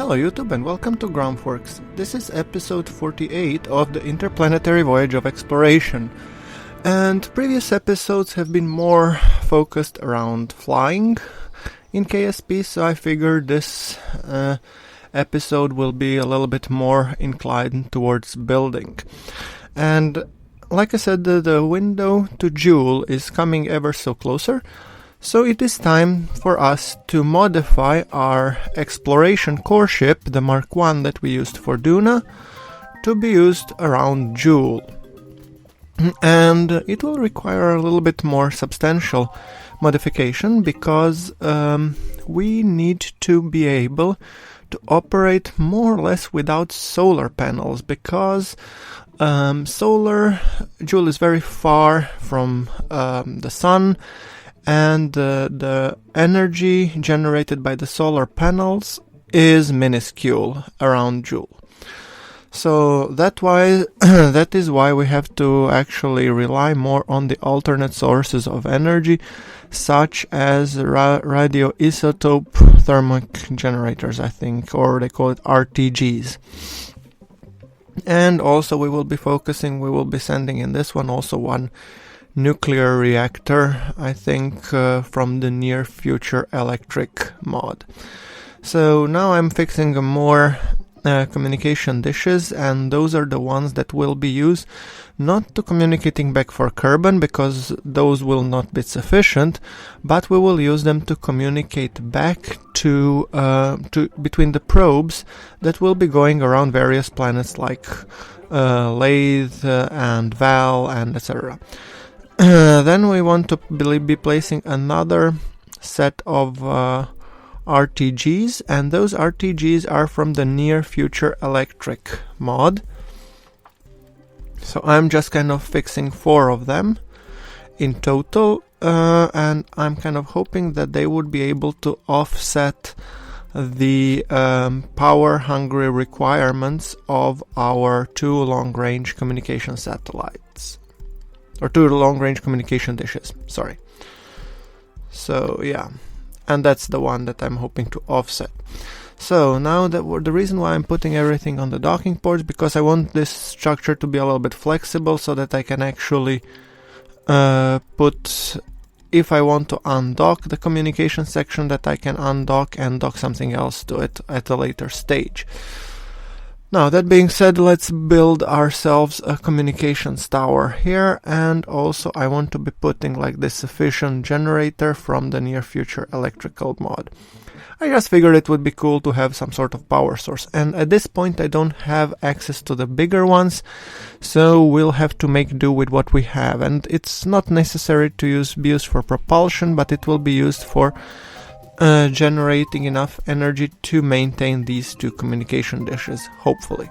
Hello YouTube and welcome to GrunfWorks. This is episode 48 of the Interplanetary Voyage of Exploration. And previous episodes have been more focused around flying in KSP, so I figured this episode will be a little bit more inclined towards building. And like I said, the window to Jool is coming ever so closer. So it is time for us to modify our exploration core ship, the Mark I that we used for Duna, to be used around Jool. And it will require a little bit more substantial modification because we need to be able to operate more or less without solar panels because Jool is very far from the sun. And the energy generated by the solar panels is minuscule around Jool. So that is why we have to actually rely more on the alternate sources of energy, such as radioisotope thermic generators, I think, or they call it RTGs. And also we will be sending in this one also one nuclear reactor, I think, from the near future electric mod. So now I'm fixing more communication dishes, and those are the ones that will be used not to communicating back for Kerbin because those will not be sufficient, but we will use them to communicate back to between the probes that will be going around various planets like Lathe and Val and etc. Then we want to be placing another set of RTGs, and those RTGs are from the Near Future Electric mod. So I'm just kind of fixing 4 of them in total, and I'm kind of hoping that they would be able to offset the power-hungry requirements of our 2 long-range communication satellites. Or 2 long-range communication dishes, sorry. So yeah, and that's the one that I'm hoping to offset. So now the reason why I'm putting everything on the docking ports, because I want this structure to be a little bit flexible so that I can actually put, if I want to undock the communication section, that I can undock and dock something else to it at a later stage. Now, that being said, let's build ourselves a communications tower here, and also I want to be putting like this sufficient generator from the near future electrical mod. I just figured it would be cool to have some sort of power source, and at this point I don't have access to the bigger ones, so we'll have to make do with what we have, and it's not necessary to be used for propulsion, but it will be used for generating enough energy to maintain these 2 communication dishes, hopefully.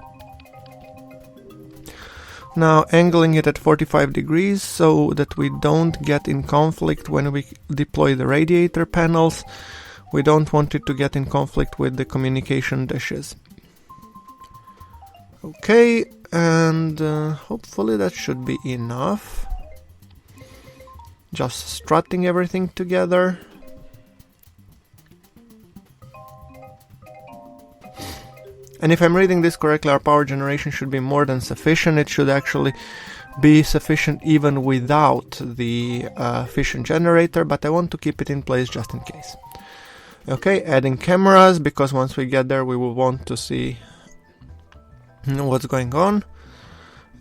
Now angling it at 45 degrees so that we don't get in conflict when we deploy the radiator panels. We don't want it to get in conflict with the communication dishes. Okay, and hopefully that should be enough. Just strutting everything together. And if I'm reading this correctly, our power generation should be more than sufficient. It should actually be sufficient even without the fission generator, but I want to keep it in place just in case. Okay, adding cameras, because once we get there we will want to see what's going on.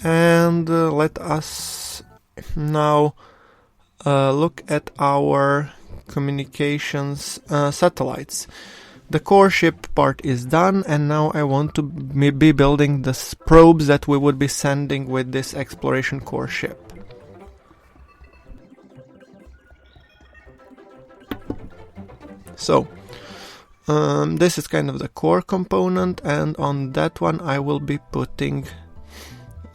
And let us now look at our communications satellites. The core ship part is done, and now I want to be building the probes that we would be sending with this exploration core ship. So, this is kind of the core component, and on that one I will be putting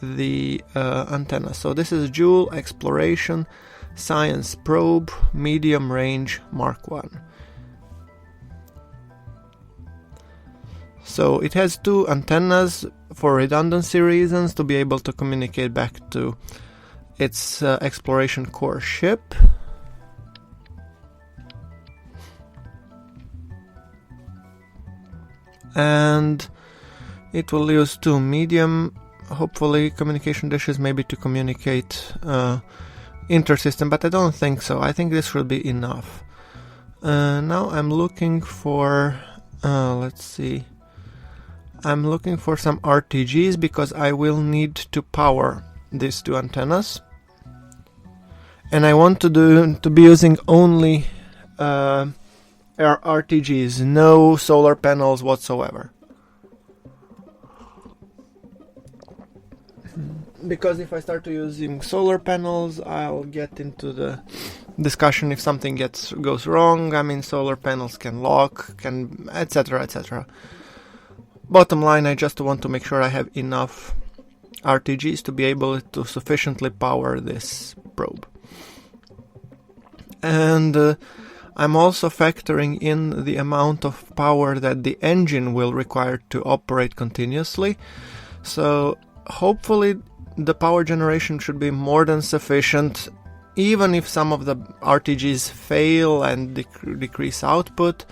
the antenna. So this is Jool Exploration Science Probe Medium Range Mark I. So it has 2 antennas for redundancy reasons to be able to communicate back to its exploration core ship. and it will use 2 medium, hopefully communication dishes, maybe to communicate inter-system, but I don't think so. I think this should be enough. Now I'm looking for, let's see, I'm looking for some RTGs because I will need to power these 2 antennas. And I want to be using only RTGs, no solar panels whatsoever. Because if I start using solar panels, I'll get into the discussion if something goes wrong. I mean, solar panels can lock, can etc, etc. Bottom line, I just want to make sure I have enough RTGs to be able to sufficiently power this probe. And I'm also factoring in the amount of power that the engine will require to operate continuously. So hopefully the power generation should be more than sufficient, even if some of the RTGs fail and decrease output.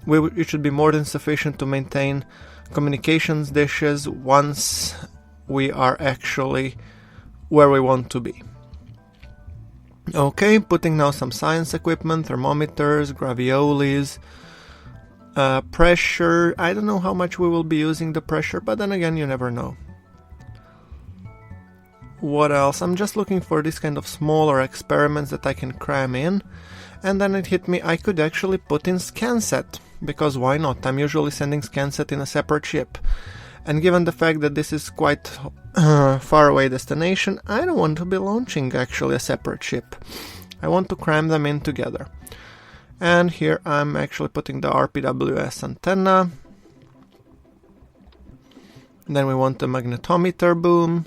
It should be more than sufficient to maintain communications dishes once we are actually where we want to be. Okay, putting now some science equipment, thermometers, graviolis, pressure. I don't know how much we will be using the pressure, but then again, you never know. What else? I'm just looking for this kind of smaller experiments that I can cram in. And then it hit me, I could actually put in ScanSat, because why not? I'm usually sending ScanSat in a separate ship. And given the fact that this is quite far away destination, I don't want to be launching actually a separate ship. I want to cram them in together. And here I'm actually putting the RPWS antenna. Then we want the magnetometer boom.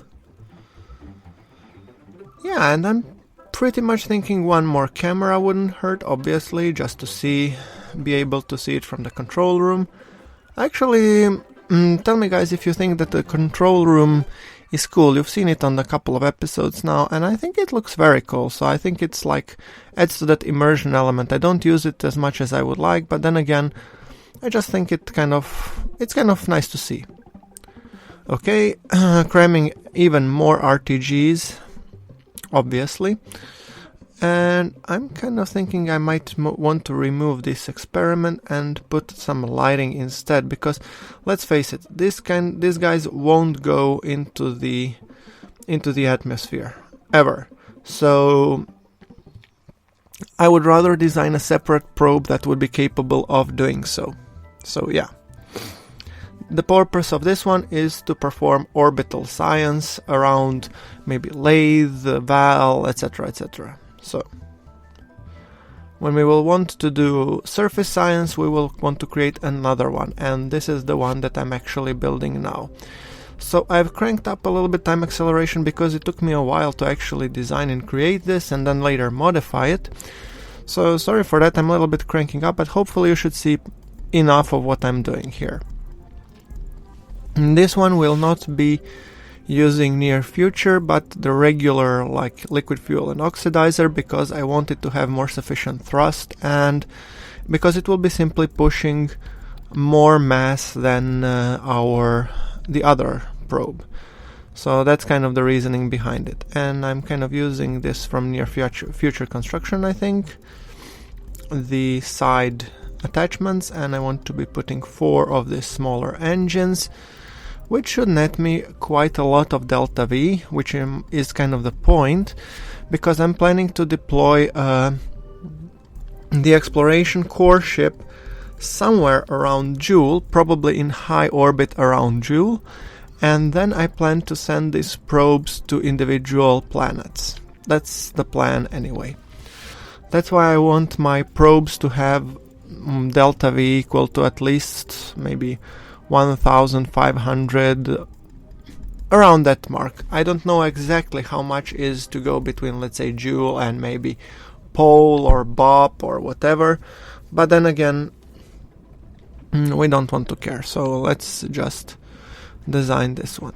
Yeah, and I'm pretty much thinking one more camera wouldn't hurt, obviously, just to be able to see it from the control room. Actually, tell me guys if you think that the control room is cool. You've seen it on a couple of episodes now, and I think it looks very cool. So I think it's like adds to that immersion element. I don't use it as much as I would like, but then again, I just think it's kind of nice to see. Okay, cramming even more RTGs, obviously. And I'm kind of thinking I might want to remove this experiment and put some lighting instead, because let's face it, these guys won't go into the atmosphere ever. So I would rather design a separate probe that would be capable of doing so. So yeah. The purpose of this one is to perform orbital science around maybe lathe, Val, etc, etc. So, when we will want to do surface science, we will want to create another one, and this is the one that I'm actually building now. So I've cranked up a little bit time acceleration because it took me a while to actually design and create this and then later modify it. So sorry for that, I'm a little bit cranking up, but hopefully you should see enough of what I'm doing here. And this one will not be using near future, but the regular like liquid fuel and oxidizer, because I want it to have more sufficient thrust and because it will be simply pushing more mass than the other probe. So that's kind of the reasoning behind it. And I'm kind of using this from near future construction, I think. The side attachments, and I want to be putting 4 of these smaller engines, which should net me quite a lot of delta V, which is kind of the point, because I'm planning to deploy the exploration core ship somewhere around Jool, probably in high orbit around Jool, and then I plan to send these probes to individual planets. That's the plan anyway. That's why I want my probes to have delta V equal to at least maybe 1,500, around that mark. I don't know exactly how much is to go between, let's say, Jool and maybe Pole or Bop or whatever, but then again, we don't want to care, so let's just design this one.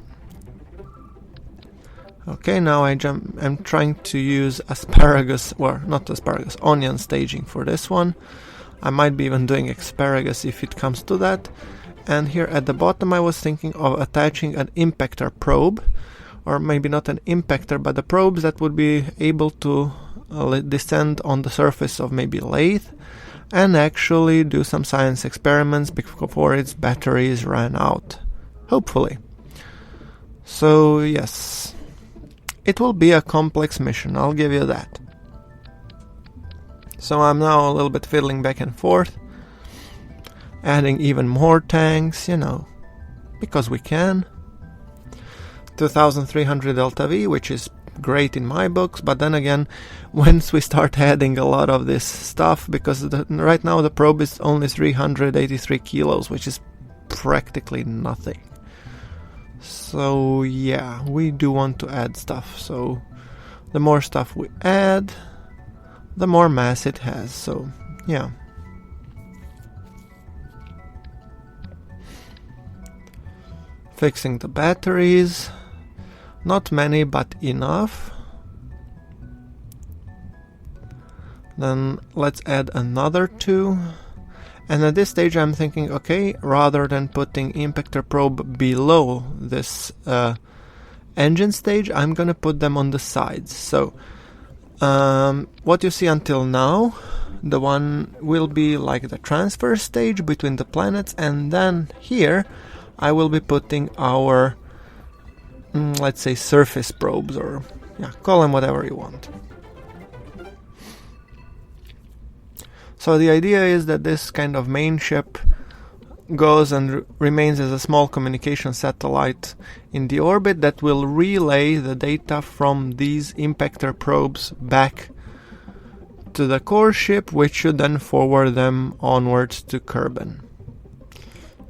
Okay, now I'm trying to use onion staging for this one. I might be even doing asparagus if it comes to that. And here at the bottom I was thinking of attaching an impactor probe, or maybe not an impactor, but the probes that would be able to descend on the surface of maybe lathe and actually do some science experiments before its batteries ran out, hopefully. So yes, it will be a complex mission, I'll give you that. So I'm now a little bit fiddling back and forth, adding even more tanks, you know, because we can. 2300 delta V, which is great in my books, but then again, once we start adding a lot of this stuff, because right now the probe is only 383 kilos, which is practically nothing. So yeah, we do want to add stuff, so the more stuff we add, the more mass it has, so yeah. Fixing the batteries. Not many, but enough. Then let's add another 2. And at this stage I'm thinking, okay, rather than putting impactor probe below this engine stage, I'm gonna put them on the sides. So what you see until now, the one will be like the transfer stage between the planets, and then here I will be putting our let's say surface probes, or yeah, call them whatever you want. So the idea is that this kind of main ship goes and remains as a small communication satellite in the orbit that will relay the data from these impactor probes back to the core ship, which should then forward them onwards to Kerbin.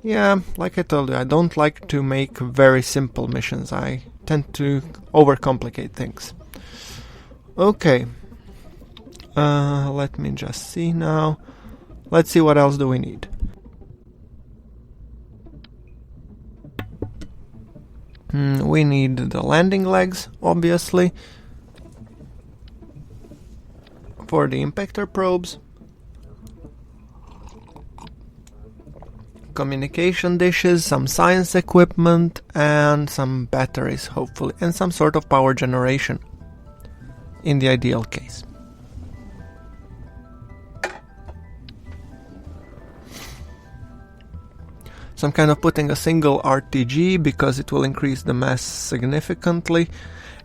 Yeah, like I told you, I don't like to make very simple missions. I tend to overcomplicate things. Okay. Let me just see now. Let's see what else do we need. We need the landing legs, obviously, for the impactor probes. Communication dishes, some science equipment, and some batteries, hopefully, and some sort of power generation, in the ideal case. So I'm kind of putting a single RTG because it will increase the mass significantly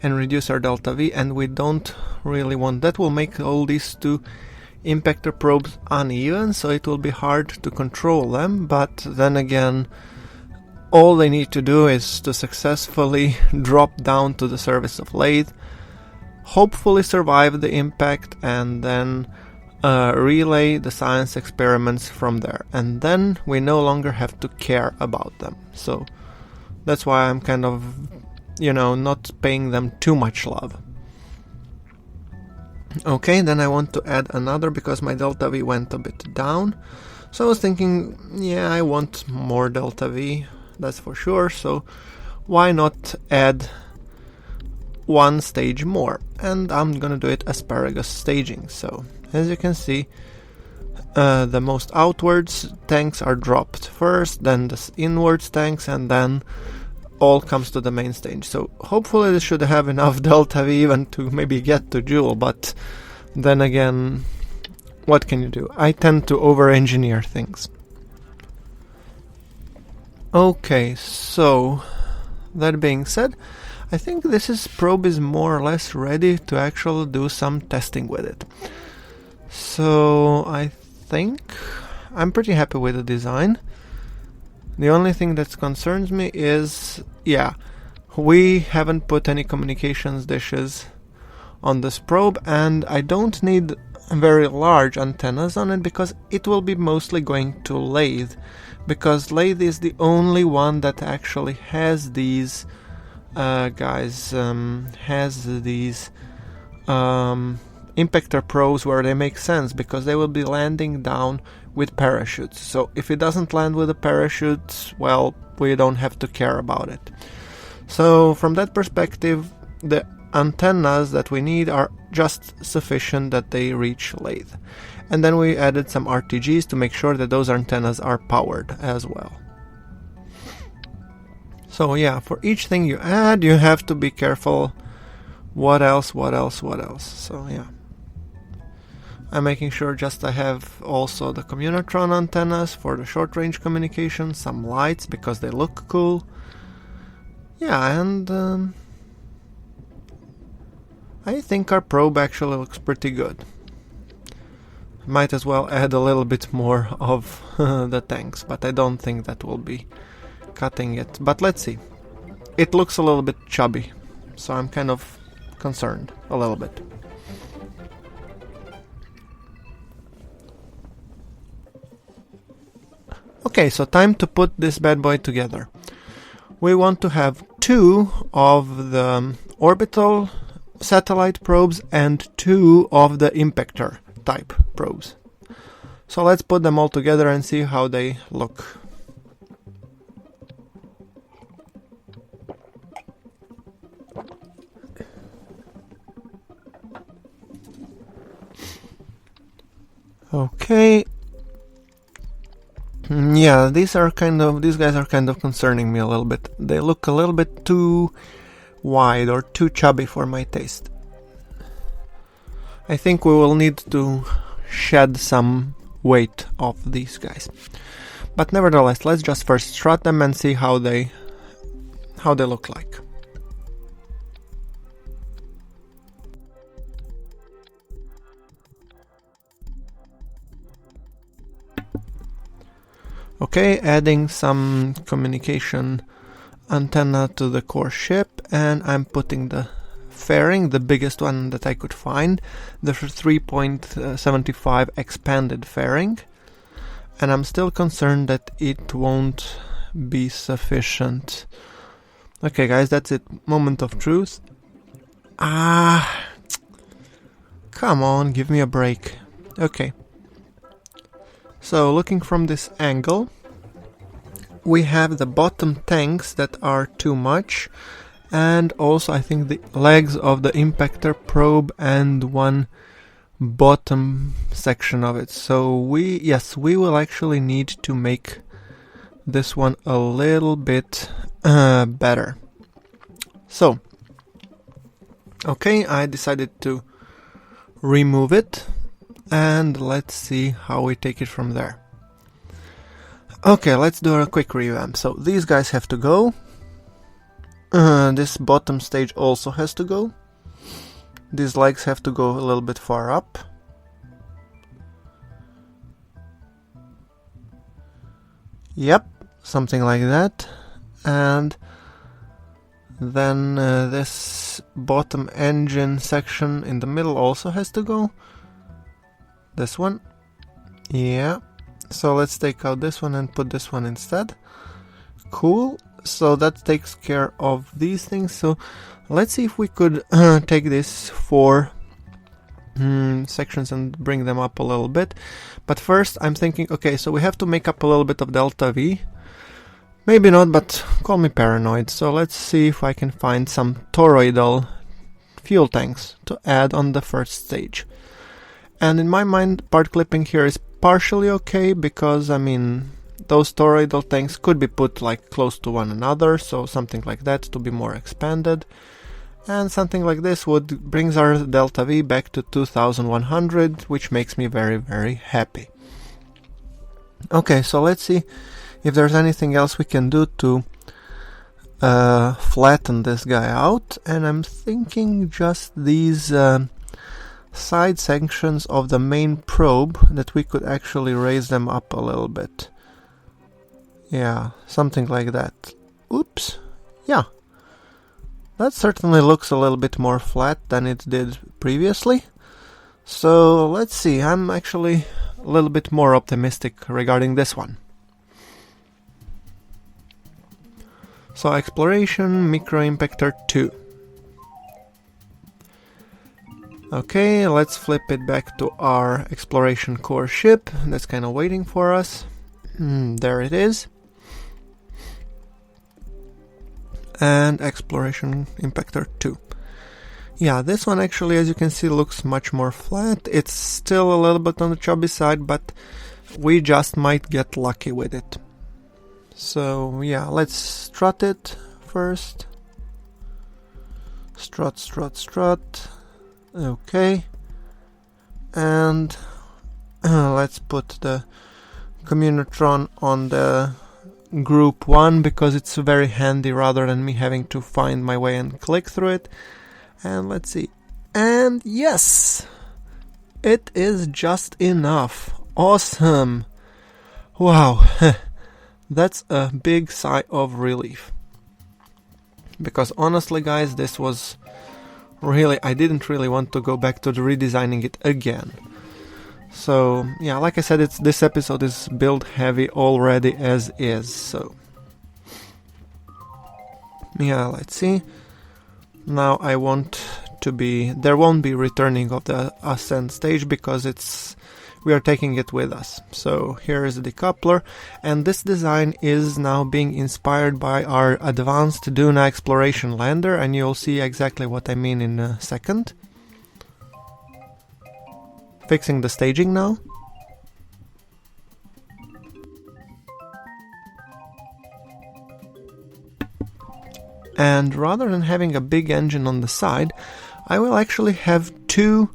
and reduce our delta V, and we don't really want that. Will make all these 2 impactor probes uneven, so it will be hard to control them, but then again, all they need to do is to successfully drop down to the surface of lathe, hopefully survive the impact, and then relay the science experiments from there, and then we no longer have to care about them. So that's why I'm kind of, you know, not paying them too much love. Okay, then I want to add another because my delta V went a bit down. So I was thinking, yeah, I want more delta V, that's for sure, so why not add 1 stage more? And I'm gonna do it asparagus staging. So as you can see, the most outwards tanks are dropped first, then the inwards tanks, and then all comes to the main stage. So hopefully this should have enough delta V even to maybe get to Jool, but then again, what can you do? I tend to over-engineer things. Okay, so that being said, I think this probe is more or less ready to actually do some testing with it. So I think I'm pretty happy with the design. The only thing that concerns me is, yeah, we haven't put any communications dishes on this probe, and I don't need very large antennas on it because it will be mostly going to lathe, because lathe is the only one that actually has these impactor probes where they make sense, because they will be landing down with parachutes. So if it doesn't land with a parachute, well, we don't have to care about it. So from that perspective, the antennas that we need are just sufficient that they reach lathe. And then we added some RTGs to make sure that those antennas are powered as well. So yeah, for each thing you add, you have to be careful. What else? So yeah. I'm making sure just I have also the Communotron antennas for the short-range communication, some lights because they look cool. Yeah, and I think our probe actually looks pretty good. Might as well add a little bit more of the tanks, but I don't think that will be cutting it. But let's see. It looks a little bit chubby, so I'm kind of concerned a little bit. Okay, so time to put this bad boy together. We want to have 2 of the orbital satellite probes and 2 of the impactor type probes. So let's put them all together and see how they look. Okay. Yeah, these guys are kind of concerning me a little bit. They look a little bit too wide or too chubby for my taste. I think we will need to shed some weight off these guys. But nevertheless, let's just first strut them and see how they look like. Okay, adding some communication antenna to the core ship, and I'm putting the fairing, the biggest one that I could find, the 3.75 expanded fairing, and I'm still concerned that it won't be sufficient. Okay guys, that's it. Moment of truth. Come on, give me a break. Okay. So looking from this angle, we have the bottom tanks that are too much, and also I think the legs of the impactor probe and one bottom section of it. So we will actually need to make this one a little bit better. So, okay, I decided to remove it. And let's see how we take it from there. Okay, let's do a quick revamp. So these guys have to go. This bottom stage also has to go. These legs have to go a little bit far up. Yep, something like that. And then this bottom engine section in the middle also has to go. This one. Yeah. So let's take out this one and put this one instead. Cool. So that takes care of these things. So let's see if we could take this 4 sections and bring them up a little bit. But first I'm thinking, okay, so we have to make up a little bit of delta V. Maybe not, but call me paranoid. So let's see if I can find some toroidal fuel tanks to add on the first stage. And in my mind, part clipping here is partially okay, because, I mean, those toroidal tanks could be put like close to one another, so something like that to be more expanded. And something like this brings our delta V back to 2100, which makes me very, very happy. Okay, so let's see if there's anything else we can do to flatten this guy out. And I'm thinking just these side sections of the main probe, that we could actually raise them up a little bit. Yeah, something like that. Oops. Yeah. That certainly looks a little bit more flat than it did previously. So let's see, I'm actually a little bit more optimistic regarding this one. So exploration, micro impactor 2. Okay, let's flip it back to our exploration core ship. That's kind of waiting for us. There it is. And exploration impactor 2. Yeah, this one actually, as you can see, looks much more flat. It's still a little bit on the chubby side, but we just might get lucky with it. So yeah, let's strut it first. Strut, strut, strut. Okay. And let's put the Communotron on the group 1 because it's very handy rather than me having to find my way and click through it. And let's see. And yes! It is just enough. Awesome! Wow! That's a big sigh of relief. Because honestly guys, this was really, I didn't really want to go back to the redesigning it again. So yeah, like I said, this episode is build heavy already as is. So yeah, let's see. Now I want to be, there won't be returning of the ascent stage because we are taking it with us. So here is the decoupler, and this design is now being inspired by our advanced Duna exploration lander, and you'll see exactly what I mean in a second. Fixing the staging now. And rather than having a big engine on the side, I will actually have two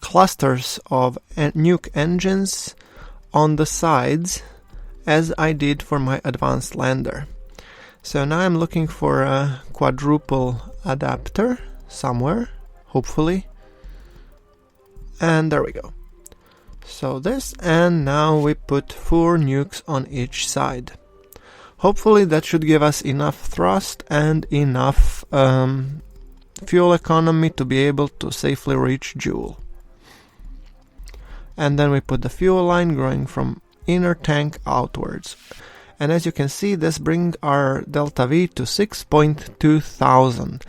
clusters of nuke engines on the sides, as I did for my advanced lander. So now I'm looking for a quadruple adapter somewhere, hopefully. And there we go. So this, and now we put 4 nukes on each side. Hopefully that should give us enough thrust and enough fuel economy to be able to safely reach Jool. And then we put the fuel line going from inner tank outwards. And as you can see, this brings our delta V to 6.2 thousand.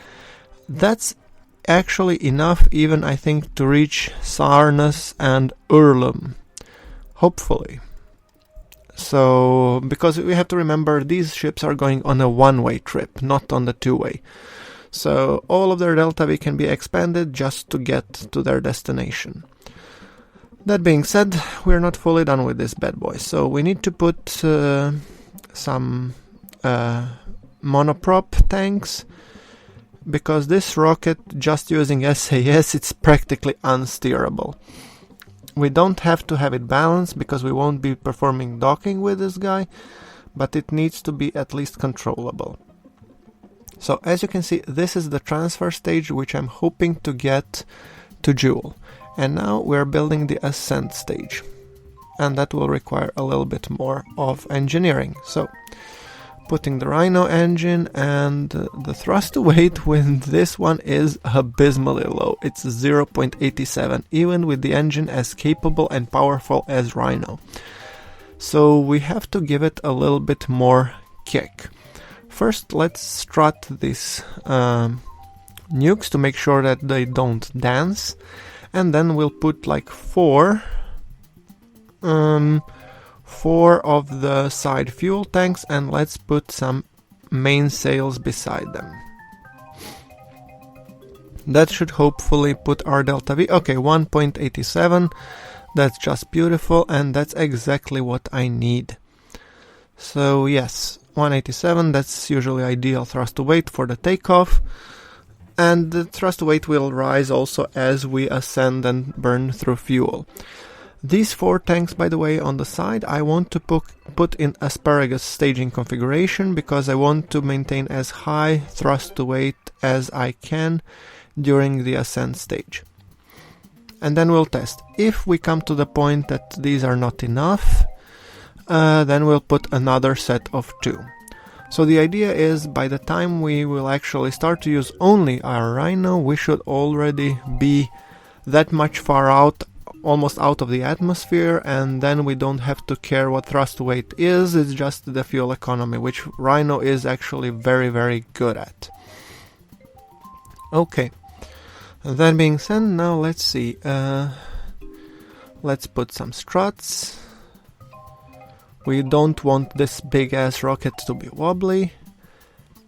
That's actually enough even, I think, to reach Sarnas and Urlum. Hopefully. So, because we have to remember these ships are going on a one-way trip, not on the two-way. So all of their delta V can be expanded just to get to their destination. That being said, we're not fully done with this bad boy, so we need to put some monoprop tanks, because this rocket, just using SAS, it's practically unsteerable. We don't have to have it balanced because we won't be performing docking with this guy, but it needs to be at least controllable. So as you can see, this is the transfer stage which I'm hoping to get to Jool. And now we're building the ascent stage, and that will require a little bit more of engineering. So putting the Rhino engine, and the thrust to weight with this one is abysmally low. It's 0.87, even with the engine as capable and powerful as Rhino. So we have to give it a little bit more kick. First, let's strut these nukes to make sure that they don't dance. And then we'll put like four of the side fuel tanks, and let's put some mainsails beside them. That should hopefully put our delta V. Okay, 1.87. That's just beautiful, and that's exactly what I need. So yes, 187, that's usually ideal thrust to weight for the takeoff. And the thrust weight will rise also as we ascend and burn through fuel. These 4 tanks, by the way, on the side, I want to put in asparagus staging configuration, because I want to maintain as high thrust to weight as I can during the ascent stage. And then we'll test. If we come to the point that these are not enough, then we'll put another set of 2. So the idea is, by the time we will actually start to use only our Rhino, we should already be that much far out, almost out of the atmosphere, and then we don't have to care what thrust weight is, it's just the fuel economy, which Rhino is actually very, very good at. Okay, that being said, now let's see, let's put some struts. We don't want this big ass rocket to be wobbly,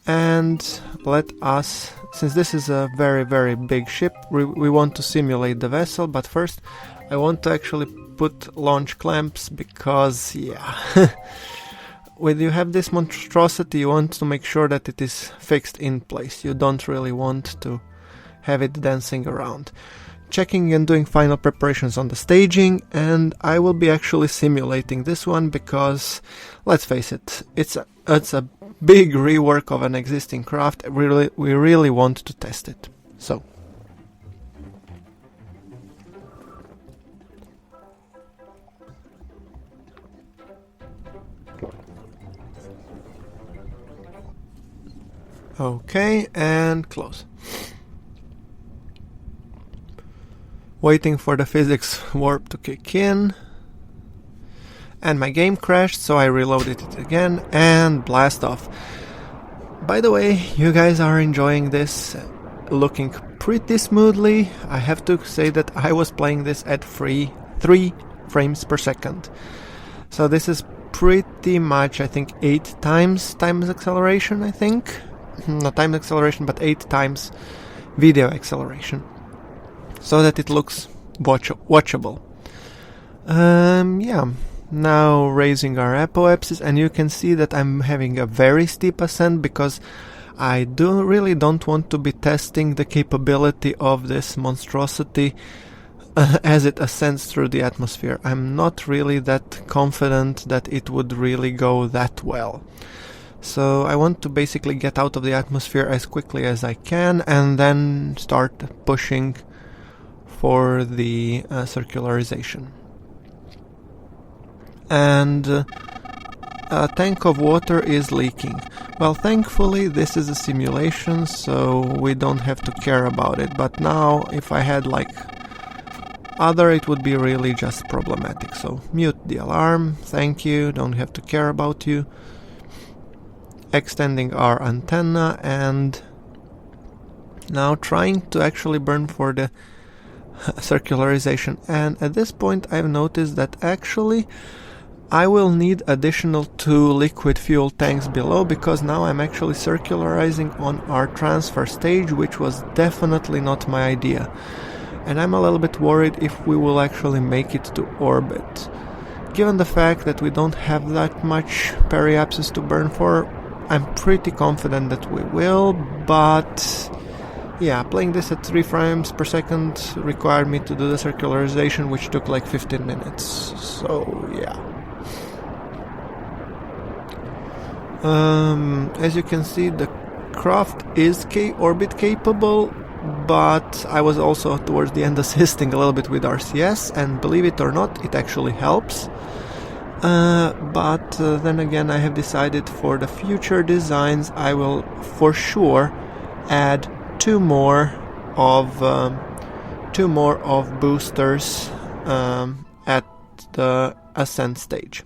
and let us, since this is a very, very big ship, we want to simulate the vessel, but first I want to actually put launch clamps, because yeah, when you have this monstrosity, you want to make sure that it is fixed in place. You don't really want to have it dancing around. Checking and doing final preparations on the staging, and I will be actually simulating this one because, let's face it, it's a big rework of an existing craft. We really want to test it. So. Okay, and close. Waiting for the physics warp to kick in. And my game crashed, so I reloaded it again and blast off. By the way, you guys are enjoying this, looking pretty smoothly. I have to say that I was playing this at 3 frames per second. So this is pretty much, I think, 8 times acceleration, I think. Not time acceleration, but 8 times video acceleration, so that it looks watchable. Yeah, now raising our apoapsis, and you can see that I'm having a very steep ascent because I really don't want to be testing the capability of this monstrosity as it ascends through the atmosphere. I'm not really that confident that it would really go that well. So I want to basically get out of the atmosphere as quickly as I can and then start pushing for the circularization. And a tank of water is leaking. Well, thankfully this is a simulation, so we don't have to care about it. But now if I had like other, it would be really just problematic. So mute the alarm, thank you, don't have to care about you. Extending our antenna and now trying to actually burn for the circularization. And at this point I've noticed that actually I will need additional 2 liquid fuel tanks below, because now I'm actually circularizing on our transfer stage, which was definitely not my idea. And I'm a little bit worried if we will actually make it to orbit. Given the fact that we don't have that much periapsis to burn for, I'm pretty confident that we will, but yeah, playing this at 3 frames per second required me to do the circularization, which took like 15 minutes, so yeah. As you can see, the craft is orbit capable, but I was also towards the end assisting a little bit with RCS, and believe it or not, it actually helps. But then again, I have decided for the future designs I will for sure add 2 more of boosters at the ascent stage.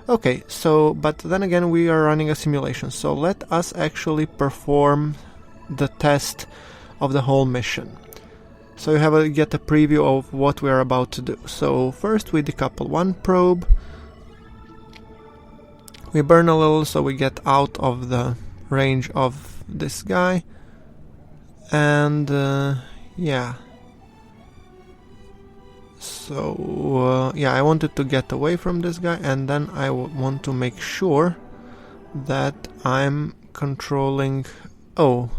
Okay, so but then again we are running a simulation, so let us actually perform the test of the whole mission. So you get a preview of what we are about to do. So first we decouple one probe. We burn a little so we get out of the range of this guy. And yeah. So yeah, I wanted to get away from this guy, and then I want to make sure that I'm controlling... Oh,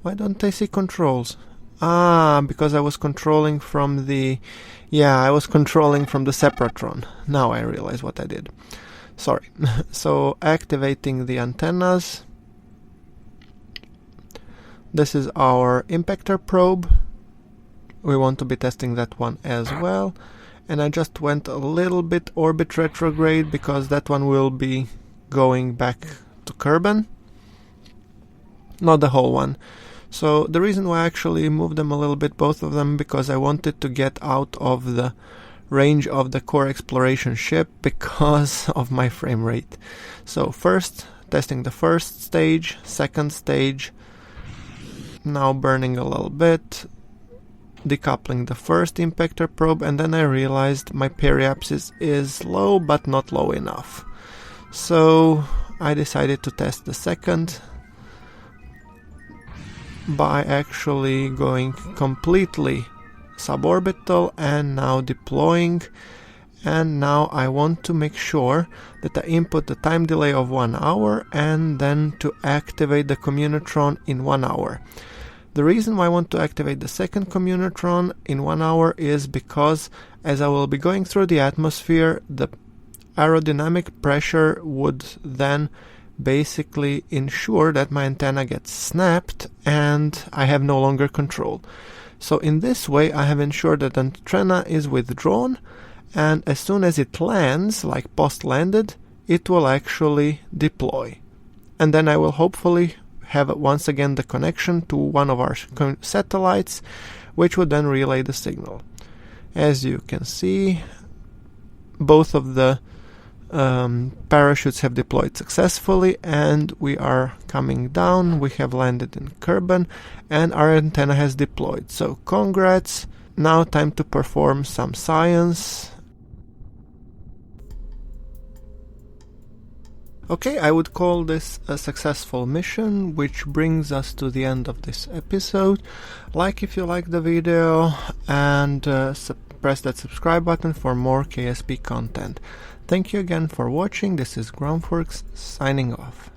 why don't I see controls? Ah, because I was controlling from the... Yeah, I was controlling from the Separatron. Now I realize what I did. Sorry. So activating the antennas. This is our impactor probe. We want to be testing that one as well. And I just went a little bit orbit retrograde because that one will be going back to Kerbin. Not the whole one. So the reason why I actually moved them a little bit, both of them, because I wanted to get out of the range of the core exploration ship because of my frame rate. So first, testing the first stage, second stage, now burning a little bit, decoupling the first impactor probe, and then I realized my periapsis is low but not low enough. So I decided to test the second by actually going completely suborbital and now deploying, and now I want to make sure that I input the time delay of 1 hour and then to activate the communotron in 1 hour. The reason why I want to activate the second communotron in 1 hour is because as I will be going through the atmosphere, the aerodynamic pressure would then basically ensure that my antenna gets snapped and I have no longer control. So in this way I have ensured that the antenna is withdrawn, and as soon as it lands, like post-landed, it will actually deploy. And then I will hopefully have once again the connection to one of our satellites, which would then relay the signal. As you can see, both of the parachutes have deployed successfully, and we are coming down. We have landed in Kerbin and our antenna has deployed. So congrats. Now time to perform some science. Okay, I would call this a successful mission, which brings us to the end of this episode. Like if you like the video, and press that subscribe button for more KSP content. Thank you again for watching. This is GrunfWorks signing off.